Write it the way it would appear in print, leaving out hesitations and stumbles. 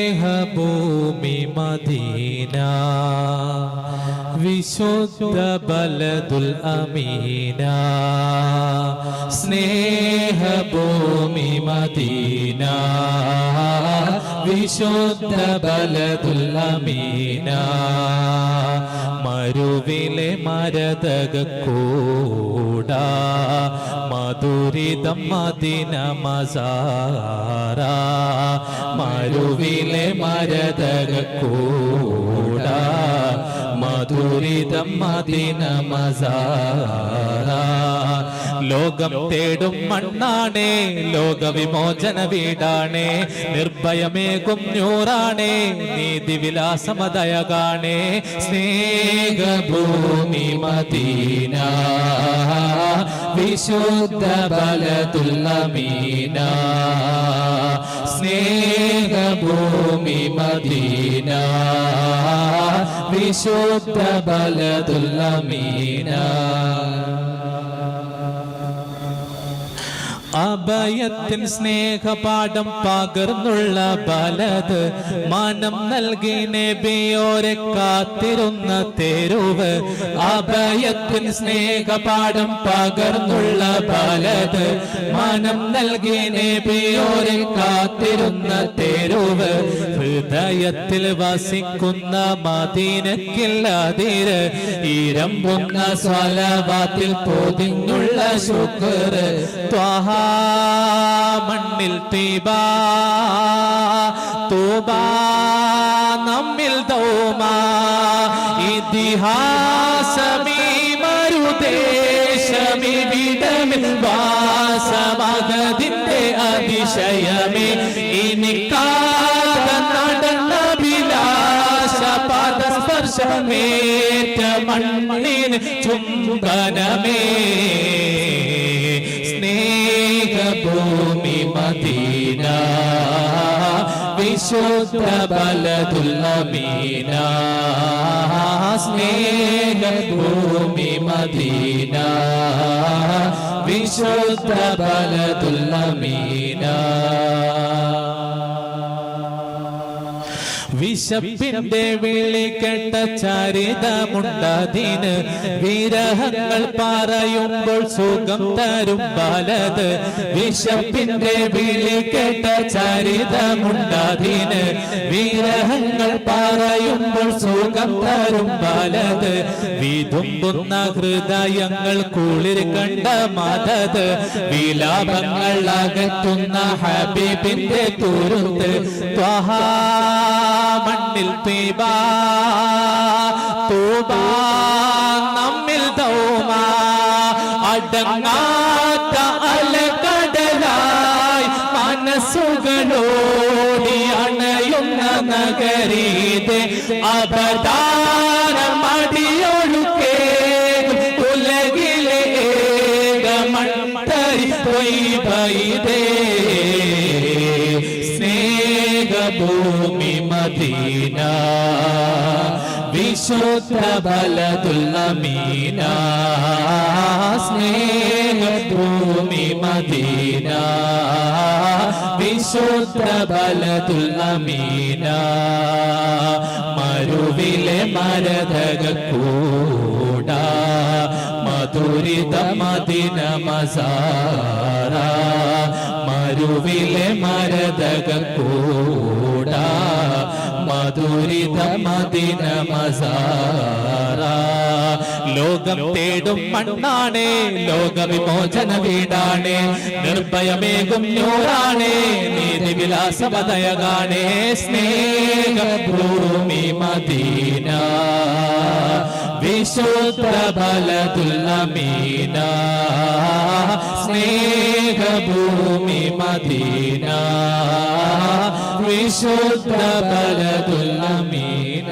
സ്നേഹഭൂമി Medina വിശുദ്ധ ബലദുൽ Ameena. സ്നേഹഭൂമി Medina വിശുദ്ധ ബലദുൽ Ameena. മരുവിലെ മരതകക്കൂട മധുരിതം Medina മസാര. മരുവിലെ മരതകക്കൂട മധുരിതം Medina മസാര. ലോകം തേടും മണ്ണാണേ, ലോകവിമോചന വീടാണേ, നിർഭയമേകും നൂറാണേ, നീതിവിലാസമതയകാണേ. സ്നേഹഭൂമി മദീന വിശുദ്ധ ബലദുൽ അമീന. സ്നേഹഭൂമി മദീന വിശുദ്ധ ബലദുൽ അമീന. അഭയത്തിൻ സ്നേഹപാഠം പകർന്നുള്ള ബലത് മാനം നൽകി നബിയോരെ കാത്തിരുന്ന തെരുവ്. അഭയത്തിൻ സ്നേഹപാഠം പകർന്നുള്ള ബലത് മാനം നൽകി നബിയോരെ കാത്തിരുന്ന തെരുവ്. ഹൃദയത്തിൽ വസിക്കുന്ന മദീനക്കില്ലതിര് ഇരമ്പുന്ന സ്വലവാത്തിൽ പൊതിഞ്ഞുള്ള ശുക്ർ. ത്വഹ മണ്ണിൽ തീബാ തൂബാ നമ്മിൽ ദൗമാ. ഇതിഹാസമീ മരുദേശമി വിടമിൽ വാസമകതിന്റെ അതിശയമേ. ഇനിക്കാത നടന്ന വിലാസ പദസ്പർശമേറ്റ മണ്ണിന് ചുംബനമേ. സ്നേഹഭൂമി മദീന വിശുദ്ധ ബലദുൽ അമീന. സ്നേഹഭൂമി മദീന വിശുദ്ധ ബലദുൽ അമീന. വിശപ്പിന്റെ വിളി കേട്ട ചരിതമുണ്ടതിന്, വിരഹങ്ങൾ പറയുമ്പോൾ സുഖം തരും ബലത്. വിശപ്പിന്റെ വിളി കേട്ട ചരിതമുണ്ടതിന്, വിരഹങ്ങൾ പറയുമ്പോൾ സുഖം തരും ബലത്. വിതുമ്പുന്ന ഹൃദയങ്ങൾ കുളിർ കണ്ട മദത്, വിലാപങ്ങൾ അകറ്റുന്ന ഹബീബിന്റെ തുരുത്ത്. ത്വഹാ മണ്ണിൽ തീബാ തൂബാ നമ്മിൽ ദൗമാ. അടങ്ങാത്ത അലകടലായി മനസ്സുകളോടി അണയുന്ന നഗരീത്. അപദാനമടിയൊഴുക്കേ ഉലകിലെ ഏകമൺതരി ത്വയ്ബയിദേ. സ്നേഹഭൂമി മദീന വിശുദ്ധ ബലദുൽ അമീന. സ്നേഹഭൂമി മദീന വിശുദ്ധ ബലദുൽ അമീന. മരുവിലെ മരതകക്കൂട മധുരിത മദീന മസാര. മരുവിലെ മരതകക്കൂട മധുരിത മദീന മസാര. ലോകം തേടും മണ്ണാണേ, ലോകവിമോചന വീടാണേ, നിർഭയമേകും നൂറാണേ, നീതിവിലാസമതയകാണേ. സ്നേഹഭൂമി മദീന വിശുദ്ധ ബലദുൽ അമീന. സ്നേഹഭൂമി മദീന വിശുദ്ധ ബലദുൽ അമീന.